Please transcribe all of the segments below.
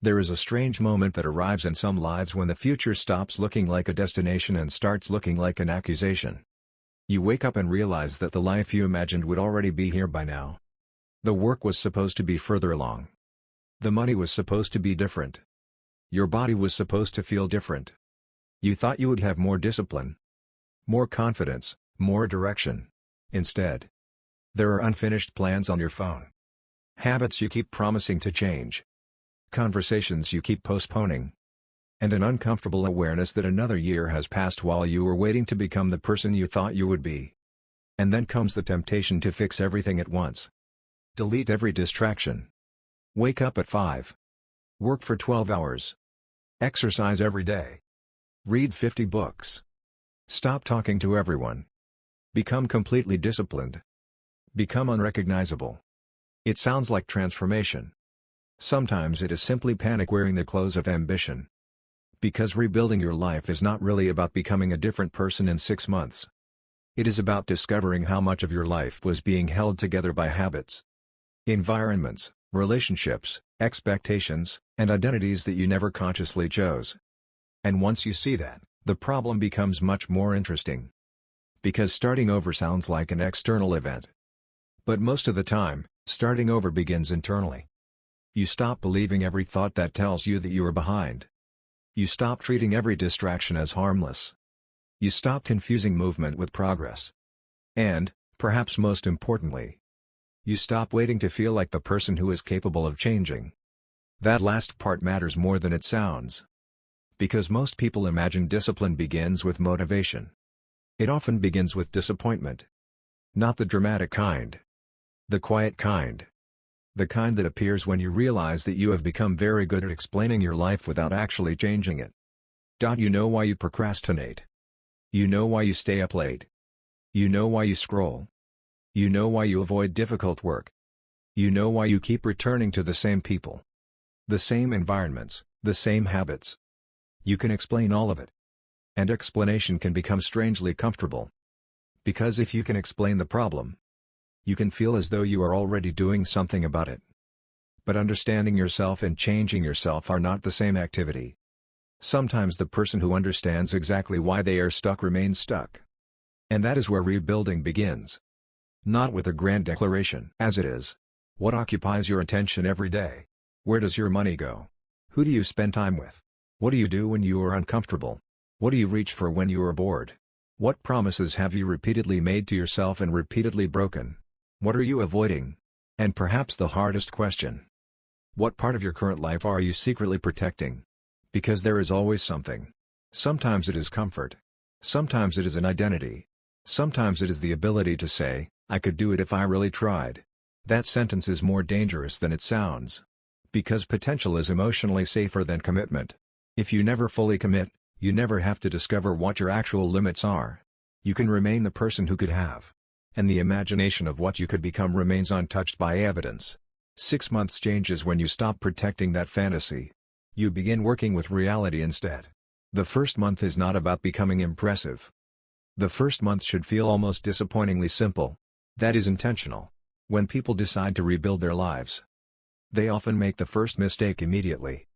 There is a strange moment that arrives in some lives when the future stops looking like a destination and starts looking like an accusation. You wake up and realize that the life you imagined would already be here by now. The work was supposed to be further along. The money was supposed to be different. Your body was supposed to feel different. You thought you would have more discipline, more confidence, more direction. Instead, there are unfinished plans on your phone. Habits you keep promising to change. Conversations you keep postponing. And an uncomfortable awareness that another year has passed while you were waiting to become the person you thought you would be. And then comes the temptation to fix everything at once. Delete every distraction. Wake up at 5. Work for 12 hours. Exercise every day. Read 50 books. Stop talking to everyone. Become completely disciplined. Become unrecognizable. It sounds like transformation. Sometimes it is simply panic wearing the clothes of ambition. Because rebuilding your life is not really about becoming a different person in 6 months. It is about discovering how much of your life was being held together by habits, environments, relationships, expectations, and identities that you never consciously chose. And once you see that, the problem becomes much more interesting. Because starting over sounds like an external event. But most of the time, starting over begins internally. You stop believing every thought that tells you that you are behind. You stop treating every distraction as harmless. You stop confusing movement with progress. And, perhaps most importantly, you stop waiting to feel like the person who is capable of changing. That last part matters more than it sounds. Because most people imagine discipline begins with motivation. It often begins with disappointment. Not the dramatic kind. The quiet kind. The kind that appears when you realize that you have become very good at explaining your life without actually changing it. You know why you procrastinate. You know why you stay up late. You know why you scroll. You know why you avoid difficult work. You know why you keep returning to the same people. The same environments, the same habits. You can explain all of it. And explanation can become strangely comfortable. Because if you can explain the problem, you can feel as though you are already doing something about it. But understanding yourself and changing yourself are not the same activity. Sometimes the person who understands exactly why they are stuck remains stuck. And that is where rebuilding begins. Not with a grand declaration. As it is. What occupies your attention every day? Where does your money go? Who do you spend time with? What do you do when you are uncomfortable? What do you reach for when you are bored? What promises have you repeatedly made to yourself and repeatedly broken? What are you avoiding? And perhaps the hardest question. What part of your current life are you secretly protecting? Because there is always something. Sometimes it is comfort. Sometimes it is an identity. Sometimes it is the ability to say, I could do it if I really tried. That sentence is more dangerous than it sounds. Because potential is emotionally safer than commitment. If you never fully commit, you never have to discover what your actual limits are. You can remain the person who could have. And the imagination of what you could become remains untouched by evidence. 6 months changes when you stop protecting that fantasy. You begin working with reality instead. The first month is not about becoming impressive. The first month should feel almost disappointingly simple. That is intentional. When people decide to rebuild their lives, they often make the first mistake immediately.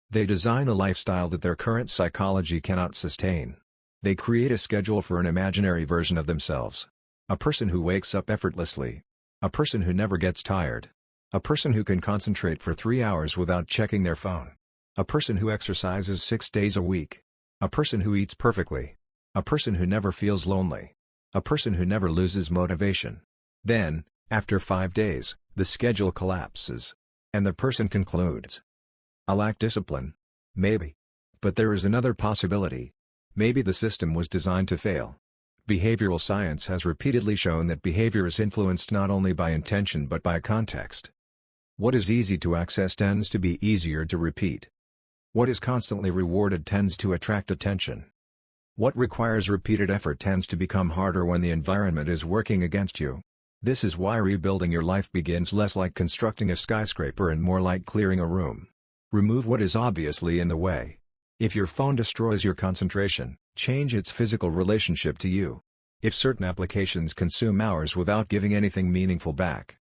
They design a lifestyle that their current psychology cannot sustain. They create a schedule for an imaginary version of themselves. A person who wakes up effortlessly. A person who never gets tired. A person who can concentrate for 3 hours without checking their phone. A person who exercises 6 days a week. A person who eats perfectly. A person who never feels lonely. A person who never loses motivation. Then, after 5 days, the schedule collapses. And the person concludes, I lack discipline. Maybe. But there is another possibility. Maybe the system was designed to fail. Behavioral science has repeatedly shown that behavior is influenced not only by intention but by context. What is easy to access tends to be easier to repeat. What is constantly rewarded tends to attract attention. What requires repeated effort tends to become harder when the environment is working against you. This is why rebuilding your life begins less like constructing a skyscraper and more like clearing a room. Remove what is obviously in the way. If your phone destroys your concentration, change its physical relationship to you. If certain applications consume hours without giving anything meaningful back,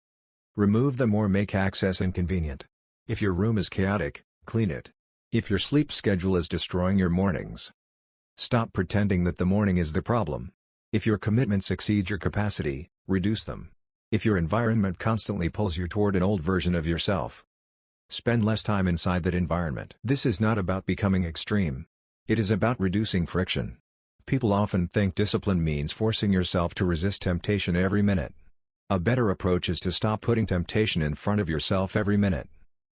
remove them or make access inconvenient. If your room is chaotic, Clean it. If your sleep schedule is destroying your mornings, stop pretending that the morning is the problem. If your commitments exceed your capacity, reduce them. If your environment constantly pulls you toward an old version of yourself, spend less time inside that environment. This is not about becoming extreme. It is about reducing friction. People often think discipline means forcing yourself to resist temptation every minute. A better approach is to stop putting temptation in front of yourself every minute.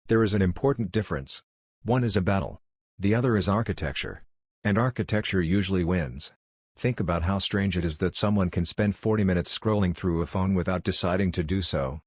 There is an important difference. One is a battle. The other is architecture. And architecture usually wins. Think about how strange it is that someone can spend 40 minutes scrolling through a phone without deciding to do so,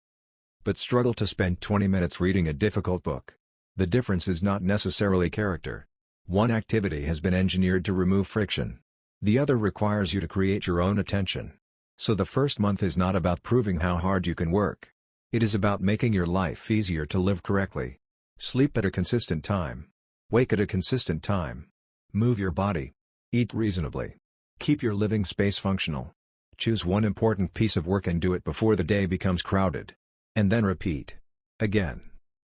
but struggle to spend 20 minutes reading a difficult book. The difference is not necessarily character. One activity has been engineered to remove friction. The other requires you to create your own attention. So the first month is not about proving how hard you can work. It is about making your life easier to live correctly. Sleep at a consistent time. Wake at a consistent time. Move your body. Eat reasonably. Keep your living space functional. Choose one important piece of work and do it before the day becomes crowded. And then repeat. Again.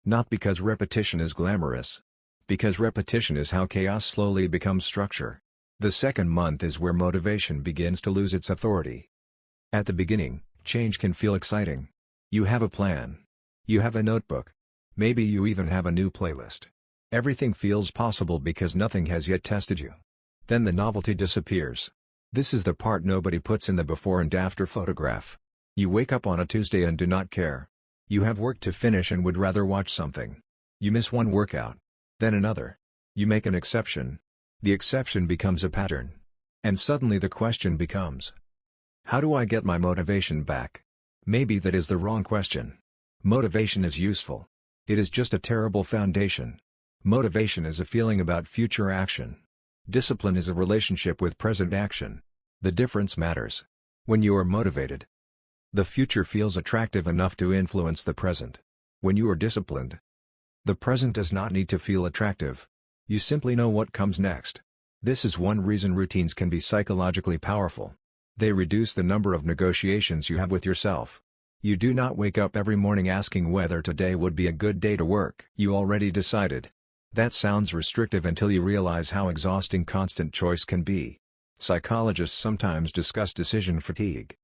Not because repetition is glamorous. Because repetition is how chaos slowly becomes structure. The second month is where motivation begins to lose its authority. At the beginning, change can feel exciting. You have a plan. You have a notebook. Maybe you even have a new playlist. Everything feels possible because nothing has yet tested you. Then the novelty disappears. This is the part nobody puts in the before and after photograph. You wake up on a Tuesday and do not care. You have work to finish and would rather watch something. You miss one workout. Then another. You make an exception. The exception becomes a pattern. And suddenly the question becomes, how do I get my motivation back? Maybe that is the wrong question. Motivation is useful. It is just a terrible foundation. Motivation is a feeling about future action. Discipline is a relationship with present action. The difference matters. When you are motivated, the future feels attractive enough to influence the present. When you are disciplined, the present does not need to feel attractive. You simply know what comes next. This is one reason routines can be psychologically powerful. They reduce the number of negotiations you have with yourself. You do not wake up every morning asking whether today would be a good day to work. You already decided. That sounds restrictive until you realize how exhausting constant choice can be. Psychologists sometimes discuss decision fatigue.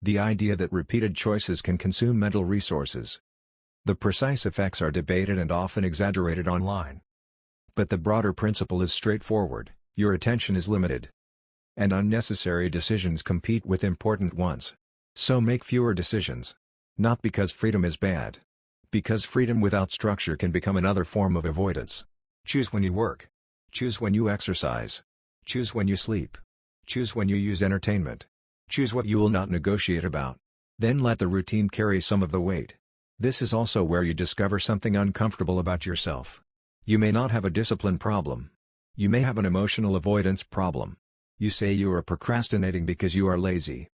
The idea that repeated choices can consume mental resources. The precise effects are debated and often exaggerated online. But the broader principle is straightforward: your attention is limited. And unnecessary decisions compete with important ones. So make fewer decisions. Not because freedom is bad. Because freedom without structure can become another form of avoidance. Choose when you work. Choose when you exercise. Choose when you sleep. Choose when you use entertainment. Choose what you will not negotiate about. Then let the routine carry some of the weight. This is also where you discover something uncomfortable about yourself. You may not have a discipline problem. You may have an emotional avoidance problem. You say you are procrastinating because you are lazy.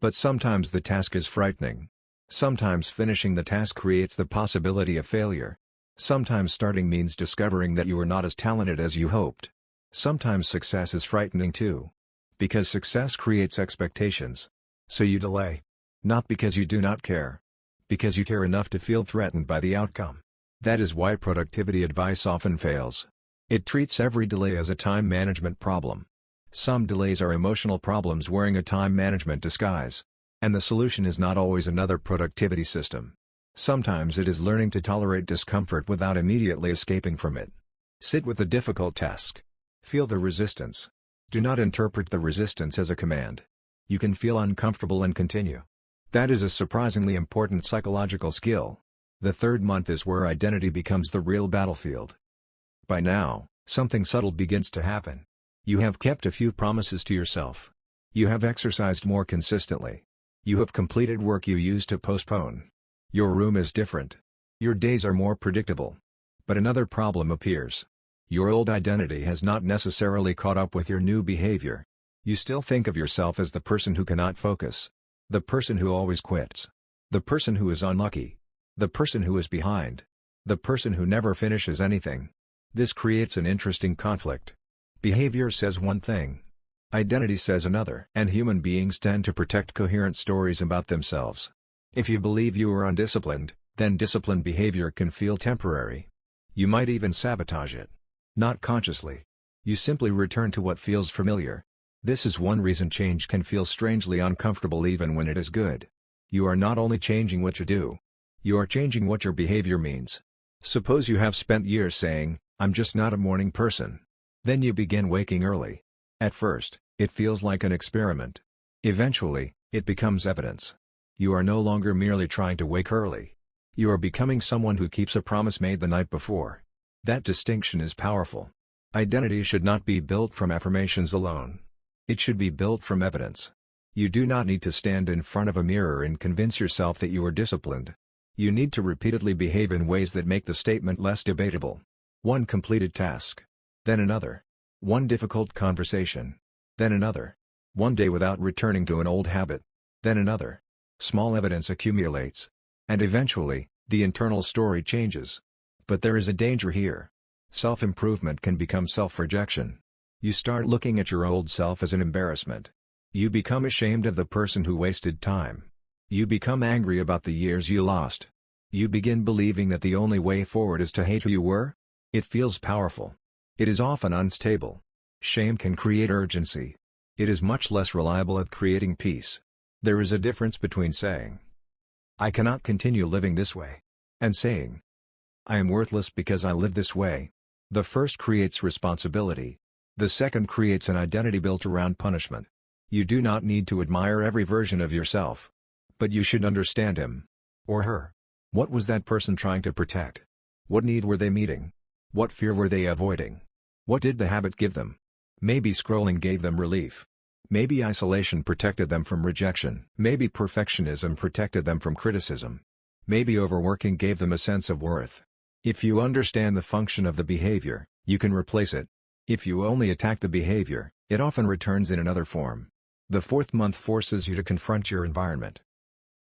But sometimes the task is frightening. Sometimes finishing the task creates the possibility of failure. Sometimes starting means discovering that you are not as talented as you hoped. Sometimes success is frightening too. Because success creates expectations. So you delay. Not because you do not care. Because you care enough to feel threatened by the outcome. That is why productivity advice often fails. It treats every delay as a time management problem. Some delays are emotional problems wearing a time management disguise. And the solution is not always another productivity system. Sometimes it is learning to tolerate discomfort without immediately escaping from it. Sit with the difficult task. Feel the resistance. Do not interpret the resistance as a command. You can feel uncomfortable and continue. That is a surprisingly important psychological skill. The third month is where identity becomes the real battlefield. By now, something subtle begins to happen. You have kept a few promises to yourself. You have exercised more consistently. You have completed work you used to postpone. Your room is different. Your days are more predictable. But another problem appears. Your old identity has not necessarily caught up with your new behavior. You still think of yourself as the person who cannot focus. The person who always quits. The person who is unlucky. The person who is behind. The person who never finishes anything. This creates an interesting conflict. Behavior says one thing. Identity says another. And human beings tend to protect coherent stories about themselves. If you believe you are undisciplined, then disciplined behavior can feel temporary. You might even sabotage it. Not consciously. You simply return to what feels familiar. This is one reason change can feel strangely uncomfortable even when it is good. You are not only changing what you do. You are changing what your behavior means. Suppose you have spent years saying, "I'm just not a morning person." Then you begin waking early. At first, it feels like an experiment. Eventually, it becomes evidence. You are no longer merely trying to wake early. You are becoming someone who keeps a promise made the night before. That distinction is powerful. Identity should not be built from affirmations alone. It should be built from evidence. You do not need to stand in front of a mirror and convince yourself that you are disciplined. You need to repeatedly behave in ways that make the statement less debatable. One completed task. Then another. One difficult conversation. Then another. One day without returning to an old habit. Then another. Small evidence accumulates. And eventually, the internal story changes. But there is a danger here. Self-improvement can become self-rejection. You start looking at your old self as an embarrassment. You become ashamed of the person who wasted time. You become angry about the years you lost. You begin believing that the only way forward is to hate who you were. It feels powerful. It is often unstable. Shame can create urgency. It is much less reliable at creating peace. There is a difference between saying, "I cannot continue living this way," and saying, "I am worthless because I live this way." The first creates responsibility. The second creates an identity built around punishment. You do not need to admire every version of yourself. But you should understand him. Or her. What was that person trying to protect? What need were they meeting? What fear were they avoiding? What did the habit give them? Maybe scrolling gave them relief. Maybe isolation protected them from rejection. Maybe perfectionism protected them from criticism. Maybe overworking gave them a sense of worth. If you understand the function of the behavior, you can replace it. If you only attack the behavior, it often returns in another form. The fourth month forces you to confront your environment.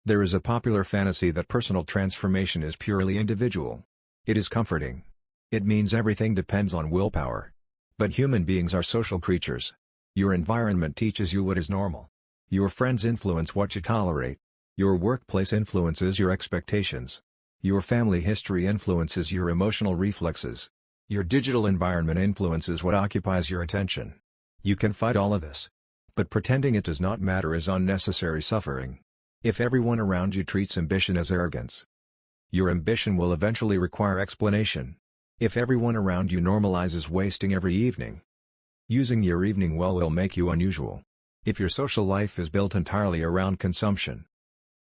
There is a popular fantasy that personal transformation is purely individual. It is comforting. It means everything depends on willpower. But human beings are social creatures. Your environment teaches you what is normal. Your friends influence what you tolerate. Your workplace influences your expectations. Your family history influences your emotional reflexes. Your digital environment influences what occupies your attention. You can fight all of this. But pretending it does not matter is unnecessary suffering. If everyone around you treats ambition as arrogance, your ambition will eventually require explanation. If everyone around you normalizes wasting every evening, using your evening well will make you unusual. If your social life is built entirely around consumption,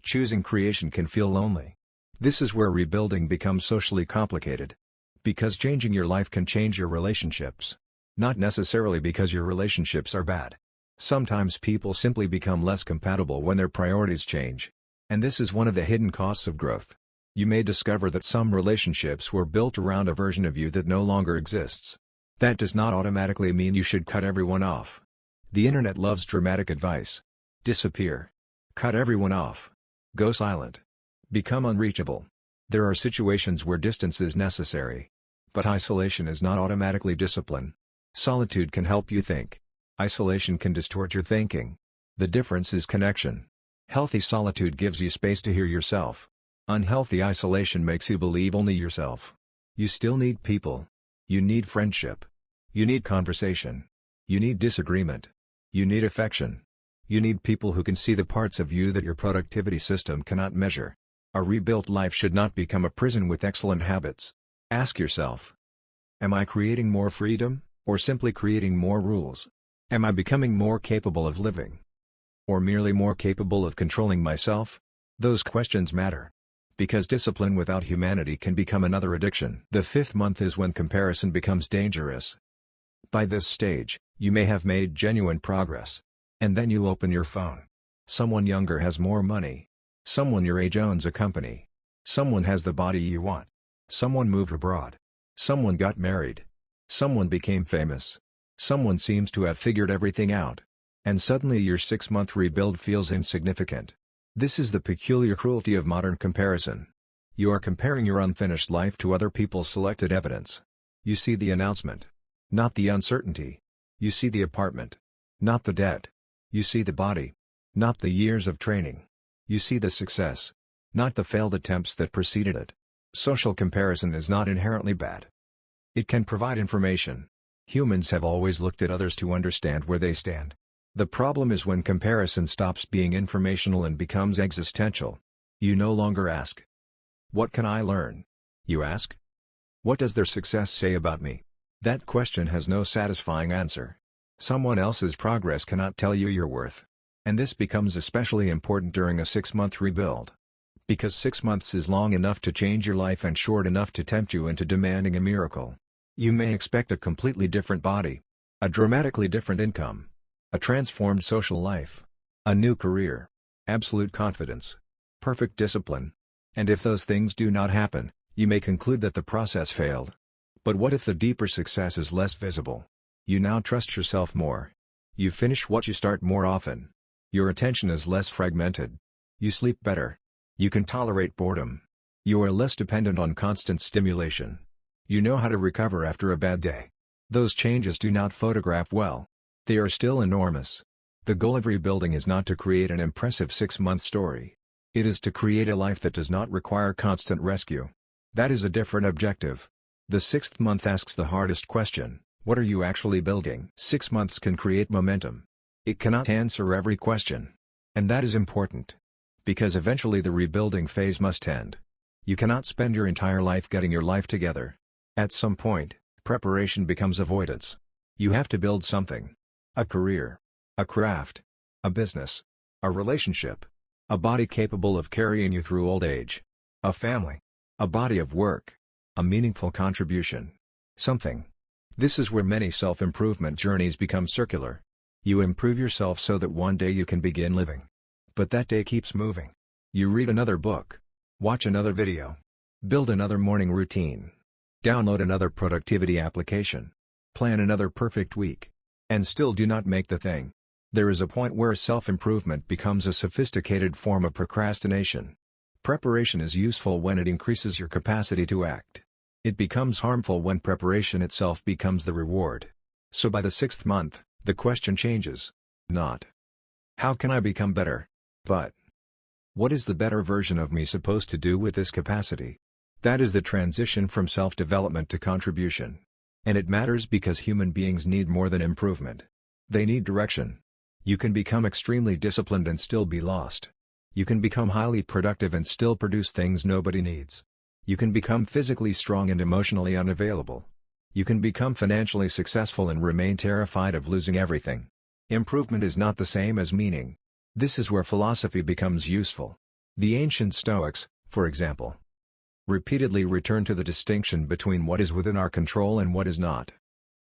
choosing creation can feel lonely. This is where rebuilding becomes socially complicated. Because changing your life can change your relationships. Not necessarily because your relationships are bad. Sometimes people simply become less compatible when their priorities change. And this is one of the hidden costs of growth. You may discover that some relationships were built around a version of you that no longer exists. That does not automatically mean you should cut everyone off. The internet loves dramatic advice. Disappear. Cut everyone off. Go silent. Become unreachable. There are situations where distance is necessary. But isolation is not automatically discipline. Solitude can help you think. Isolation can distort your thinking. The difference is connection. Healthy solitude gives you space to hear yourself. Unhealthy isolation makes you believe only yourself. You still need people. You need friendship. You need conversation. You need disagreement. You need affection. You need people who can see the parts of you that your productivity system cannot measure. A rebuilt life should not become a prison with excellent habits. Ask yourself, am I creating more freedom, or simply creating more rules? Am I becoming more capable of living? Or merely more capable of controlling myself? Those questions matter. Because discipline without humanity can become another addiction. The fifth month is when comparison becomes dangerous. By this stage, you may have made genuine progress. And then you open your phone. Someone younger has more money. Someone your age owns a company. Someone has the body you want. Someone moved abroad. Someone got married. Someone became famous. Someone seems to have figured everything out. And suddenly your 6-month rebuild feels insignificant. This is the peculiar cruelty of modern comparison. You are comparing your unfinished life to other people's selected evidence. You see the announcement. Not the uncertainty. You see the apartment. Not the debt. You see the body. Not the years of training. You see the success. Not the failed attempts that preceded it. Social comparison is not inherently bad. It can provide information. Humans have always looked at others to understand where they stand. The problem is when comparison stops being informational and becomes existential. You no longer ask, "What can I learn?" You ask, "What does their success say about me?" That question has no satisfying answer. Someone else's progress cannot tell you your worth. And this becomes especially important during a 6-month rebuild. Because 6 months is long enough to change your life and short enough to tempt you into demanding a miracle. You may expect a completely different body, a dramatically different income, a transformed social life, a new career, absolute confidence, perfect discipline. And if those things do not happen, you may conclude that the process failed. But what if the deeper success is less visible? You now trust yourself more. You finish what you start more often. Your attention is less fragmented. You sleep better. You can tolerate boredom. You are less dependent on constant stimulation. You know how to recover after a bad day. Those changes do not photograph well. They are still enormous. The goal of rebuilding is not to create an impressive 6-month story. It is to create a life that does not require constant rescue. That is a different objective. The 6th month asks the hardest question: what are you actually building? 6 months can create momentum. It cannot answer every question. And that is important. Because eventually the rebuilding phase must end. You cannot spend your entire life getting your life together. At some point, preparation becomes avoidance. You have to build something. A career. A craft. A business. A relationship. A body capable of carrying you through old age. A family. A body of work. A meaningful contribution. Something. This is where many self-improvement journeys become circular. You improve yourself so that one day you can begin living. But that day keeps moving. You read another book. Watch another video. Build another morning routine. Download another productivity application. Plan another perfect week. And still do not make the thing. There is a point where self-improvement becomes a sophisticated form of procrastination. Preparation is useful when it increases your capacity to act. It becomes harmful when preparation itself becomes the reward. So by the 6th month, the question changes. Not, "How can I become better?" but, "What is the better version of me supposed to do with this capacity?" That is the transition from self-development to contribution. And it matters because human beings need more than improvement. They need direction. You can become extremely disciplined and still be lost. You can become highly productive and still produce things nobody needs. You can become physically strong and emotionally unavailable. You can become financially successful and remain terrified of losing everything. Improvement is not the same as meaning. This is where philosophy becomes useful. The ancient Stoics, for example, repeatedly return to the distinction between what is within our control and what is not.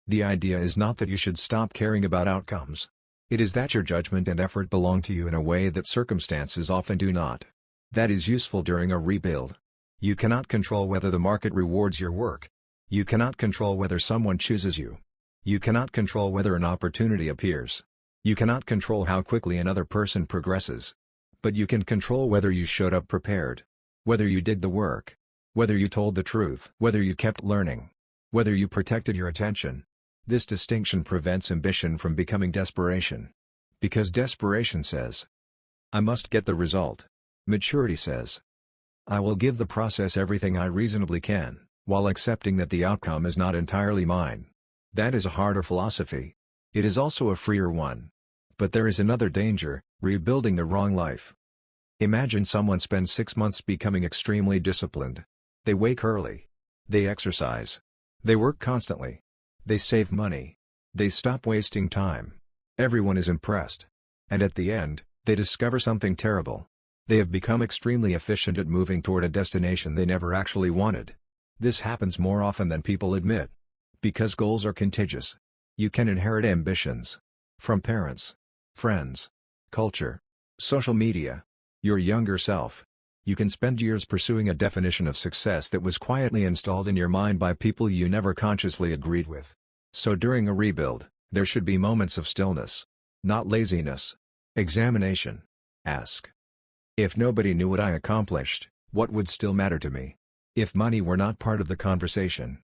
The idea is not that you should stop caring about outcomes. It is that your judgment and effort belong to you in a way that circumstances often do not. That is useful during a rebuild. You cannot control whether the market rewards your work. You cannot control whether someone chooses you. You cannot control whether an opportunity appears. You cannot control how quickly another person progresses. But you can control whether you showed up prepared. Whether you did the work. Whether you told the truth. Whether you kept learning. Whether you protected your attention. This distinction prevents ambition from becoming desperation. Because desperation says, "I must get the result." Maturity says, "I will give the process everything I reasonably can, while accepting that the outcome is not entirely mine." That is a harder philosophy. It is also a freer one. But there is another danger: rebuilding the wrong life. Imagine someone spends 6 months becoming extremely disciplined. They wake early. They exercise. They work constantly. They save money. They stop wasting time. Everyone is impressed. And at the end, they discover something terrible. They have become extremely efficient at moving toward a destination they never actually wanted. This happens more often than people admit. Because goals are contagious. You can inherit ambitions. From parents, friends, culture, social media, your younger self. You can spend years pursuing a definition of success that was quietly installed in your mind by people you never consciously agreed with. So during a rebuild, there should be moments of stillness. Not laziness. Examination. Ask. If nobody knew what I accomplished, what would still matter to me? If money were not part of the conversation,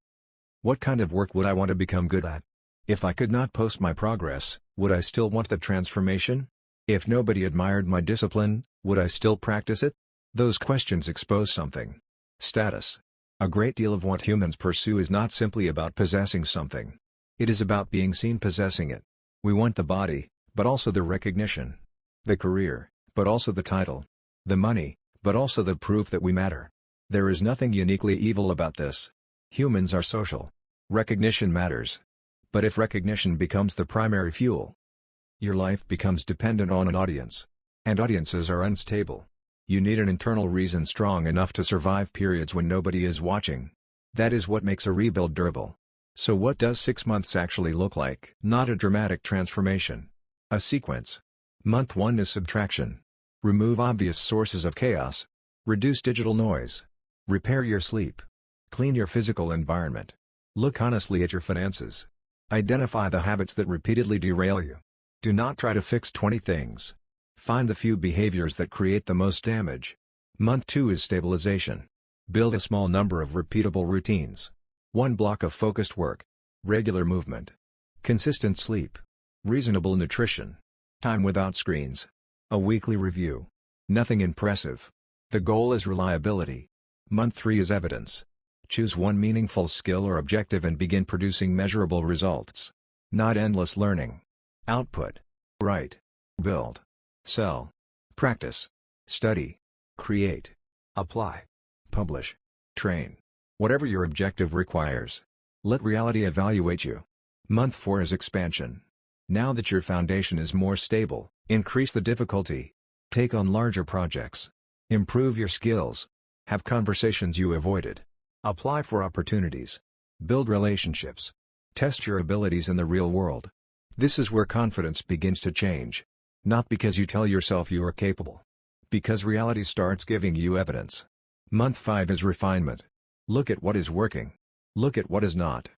what kind of work would I want to become good at? If I could not post my progress, would I still want the transformation? If nobody admired my discipline, would I still practice it? Those questions expose something. Status. A great deal of what humans pursue is not simply about possessing something. It is about being seen possessing it. We want the body, but also the recognition. The career, but also the title. The money, but also the proof that we matter. There is nothing uniquely evil about this. Humans are social. Recognition matters. But if recognition becomes the primary fuel, your life becomes dependent on an audience. And audiences are unstable. You need an internal reason strong enough to survive periods when nobody is watching. That is what makes a rebuild durable. So what does 6 months actually look like? Not a dramatic transformation. A sequence. Month 1 is subtraction. Remove obvious sources of chaos. Reduce digital noise. Repair your sleep. Clean your physical environment. Look honestly at your finances. Identify the habits that repeatedly derail you. Do not try to fix 20 things. Find the few behaviors that create the most damage. Month 2 is stabilization. Build a small number of repeatable routines. 1 block of focused work. Regular movement. Consistent sleep. Reasonable nutrition. Time without screens. A weekly review. Nothing impressive. The goal is reliability. Month 3 is evidence. Choose one meaningful skill or objective and begin producing measurable results. Not endless learning. Output. Write. Build. Sell. Practice. Study. Create. Apply. Publish. Train. Whatever your objective requires. Let reality evaluate you. Month 4 is expansion. Now that your foundation is more stable, increase the difficulty. Take on larger projects. Improve your skills. Have conversations you avoided. Apply for opportunities. Build relationships. Test your abilities in the real world. This is where confidence begins to change. Not because you tell yourself you are capable. Because reality starts giving you evidence. Month 5 is refinement. Look at what is working. Look at what is not.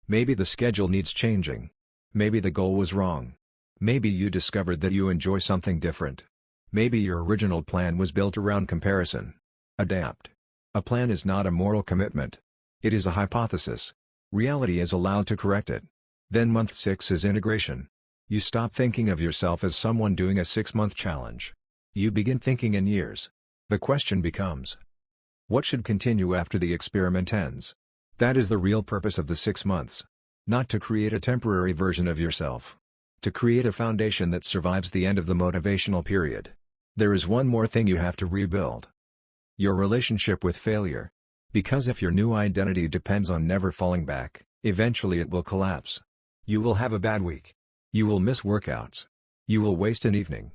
Maybe the schedule needs changing. Maybe the goal was wrong. Maybe you discovered that you enjoy something different. Maybe your original plan was built around comparison. Adapt. A plan is not a moral commitment. It is a hypothesis. Reality is allowed to correct it. Then month 6 is integration. You stop thinking of yourself as someone doing a 6-month challenge. You begin thinking in years. The question becomes, what should continue after the experiment ends? That is the real purpose of the 6 months. Not to create a temporary version of yourself. To create a foundation that survives the end of the motivational period. There is one more thing you have to rebuild. Your relationship with failure. Because if your new identity depends on never falling back, eventually it will collapse. You will have a bad week. You will miss workouts. You will waste an evening.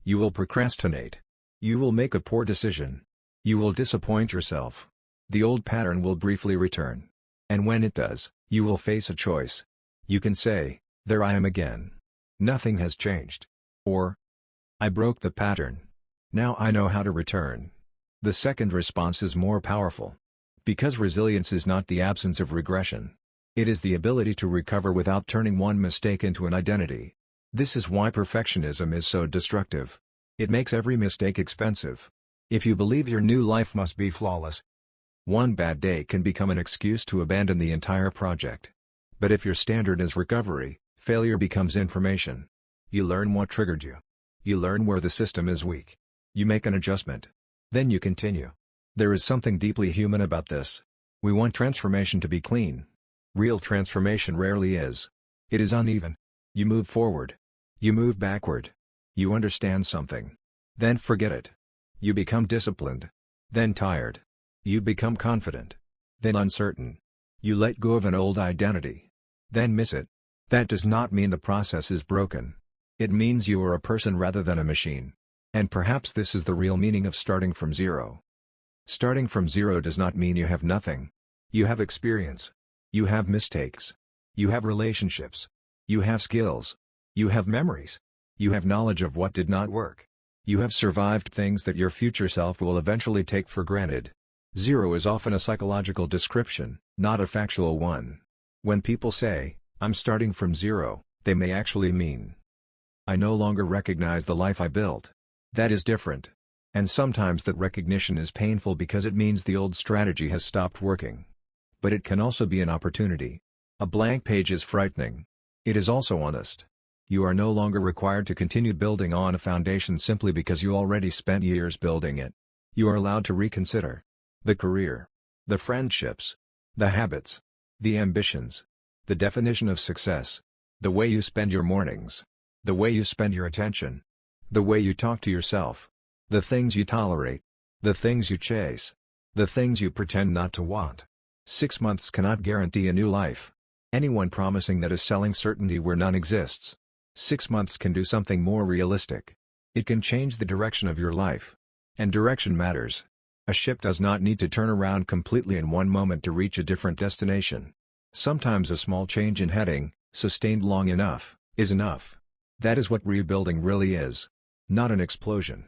You will procrastinate. You will make a poor decision. You will disappoint yourself. The old pattern will briefly return. And when it does, you will face a choice. You can say, there I am again. Nothing has changed. Or, I broke the pattern. Now I know how to return. The second response is more powerful. Because resilience is not the absence of regression. It is the ability to recover without turning one mistake into an identity. This is why perfectionism is so destructive. It makes every mistake expensive. If you believe your new life must be flawless, one bad day can become an excuse to abandon the entire project. But if your standard is recovery, failure becomes information. You learn what triggered you. You learn where the system is weak. You make an adjustment. Then you continue. There is something deeply human about this. We want transformation to be clean. Real transformation rarely is. It is uneven. You move forward. You move backward. You understand something. Then forget it. You become disciplined. Then tired. You become confident. Then uncertain. You let go of an old identity. Then miss it. That does not mean the process is broken. It means you are a person rather than a machine. And perhaps this is the real meaning of starting from zero. Starting from zero does not mean you have nothing. You have experience. You have mistakes. You have relationships. You have skills. You have memories. You have knowledge of what did not work. You have survived things that your future self will eventually take for granted. Zero is often a psychological description, not a factual one. When people say, I'm starting from zero, they may actually mean, I no longer recognize the life I built. That is different. And sometimes that recognition is painful because it means the old strategy has stopped working. But it can also be an opportunity. A blank page is frightening. It is also honest. You are no longer required to continue building on a foundation simply because you already spent years building it. You are allowed to reconsider. The career. the friendships, the habits, the ambitions, the definition of success, the way you spend your mornings, the way you spend your attention, the way you talk to yourself, the things you tolerate, the things you chase, the things you pretend not to want. 6 months cannot guarantee a new life. Anyone promising that is selling certainty where none exists. 6 months can do something more realistic. It can change the direction of your life. And direction matters. A ship does not need to turn around completely in one moment to reach a different destination. Sometimes a small change in heading, sustained long enough, is enough. That is what rebuilding really is. Not an explosion.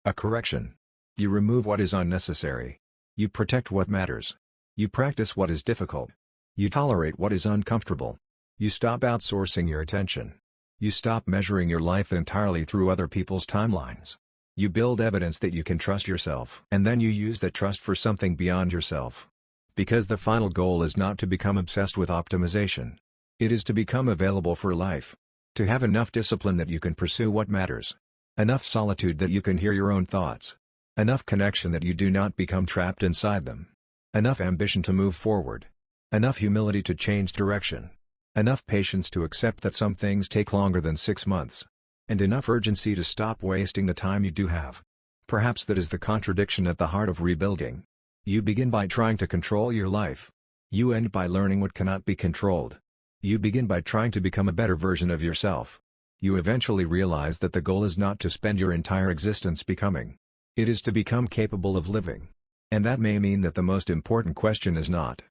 A correction. You remove what is unnecessary. You protect what matters. You practice what is difficult. You tolerate what is uncomfortable. You stop outsourcing your attention. You stop measuring your life entirely through other people's timelines. You build evidence that you can trust yourself. And then you use that trust for something beyond yourself. Because the final goal is not to become obsessed with optimization. It is to become available for life. To have enough discipline that you can pursue what matters. Enough solitude that you can hear your own thoughts. Enough connection that you do not become trapped inside them. Enough ambition to move forward. Enough humility to change direction. Enough patience to accept that some things take longer than 6 months. And enough urgency to stop wasting the time you do have. Perhaps that is the contradiction at the heart of rebuilding. You begin by trying to control your life. You end by learning what cannot be controlled. You begin by trying to become a better version of yourself. You eventually realize that the goal is not to spend your entire existence becoming. It is to become capable of living. And that may mean that the most important question is not,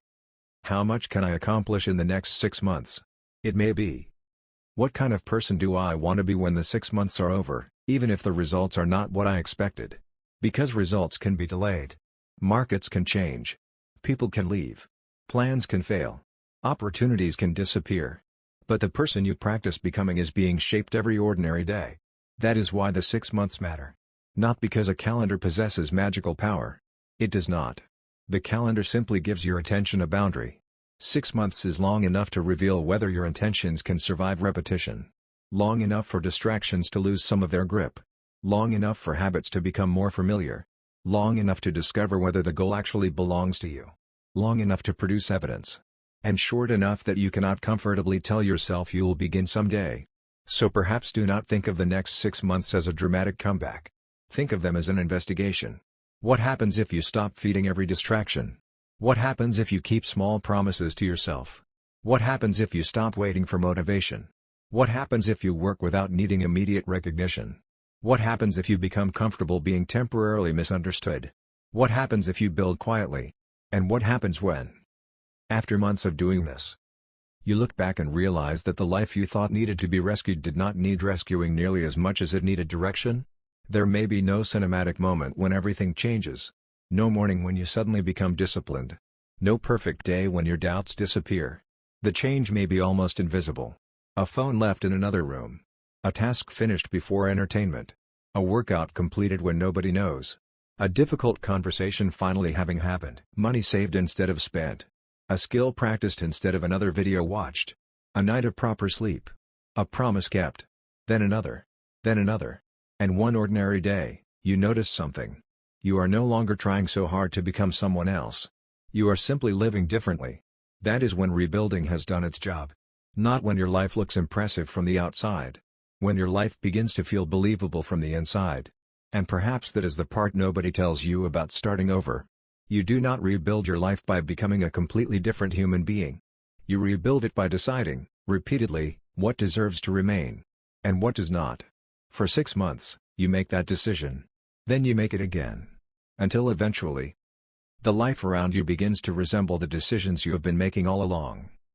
how much can I accomplish in the next 6 months? It may be, what kind of person do I want to be when the 6 months are over, even if the results are not what I expected? Because results can be delayed. Markets can change. People can leave. Plans can fail. Opportunities can disappear. But the person you practice becoming is being shaped every ordinary day. That is why the 6 months matter. Not because a calendar possesses magical power. It does not. The calendar simply gives your attention a boundary. 6 months is long enough to reveal whether your intentions can survive repetition. Long enough for distractions to lose some of their grip. Long enough for habits to become more familiar. Long enough to discover whether the goal actually belongs to you. Long enough to produce evidence. And short enough that you cannot comfortably tell yourself you'll begin someday. So perhaps do not think of the next 6 months as a dramatic comeback. Think of them as an investigation. What happens if you stop feeding every distraction? What happens if you keep small promises to yourself? What happens if you stop waiting for motivation? What happens if you work without needing immediate recognition? What happens if you become comfortable being temporarily misunderstood? What happens if you build quietly? And what happens when, after months of doing this, you look back and realize that the life you thought needed to be rescued did not need rescuing nearly as much as it needed direction? There may be no cinematic moment when everything changes. No morning when you suddenly become disciplined. No perfect day when your doubts disappear. The change may be almost invisible. A phone left in another room. A task finished before entertainment. A workout completed when nobody knows. A difficult conversation finally having happened. Money saved instead of spent. A skill practiced instead of another video watched. A night of proper sleep. A promise kept. Then another. Then another. And one ordinary day, you notice something. You are no longer trying so hard to become someone else. You are simply living differently. That is when rebuilding has done its job. Not when your life looks impressive from the outside. When your life begins to feel believable from the inside. And perhaps that is the part nobody tells you about starting over. You do not rebuild your life by becoming a completely different human being. You rebuild it by deciding, repeatedly, what deserves to remain. And what does not. For 6 months, you make that decision. Then you make it again. Until eventually, the life around you begins to resemble the decisions you have been making all along.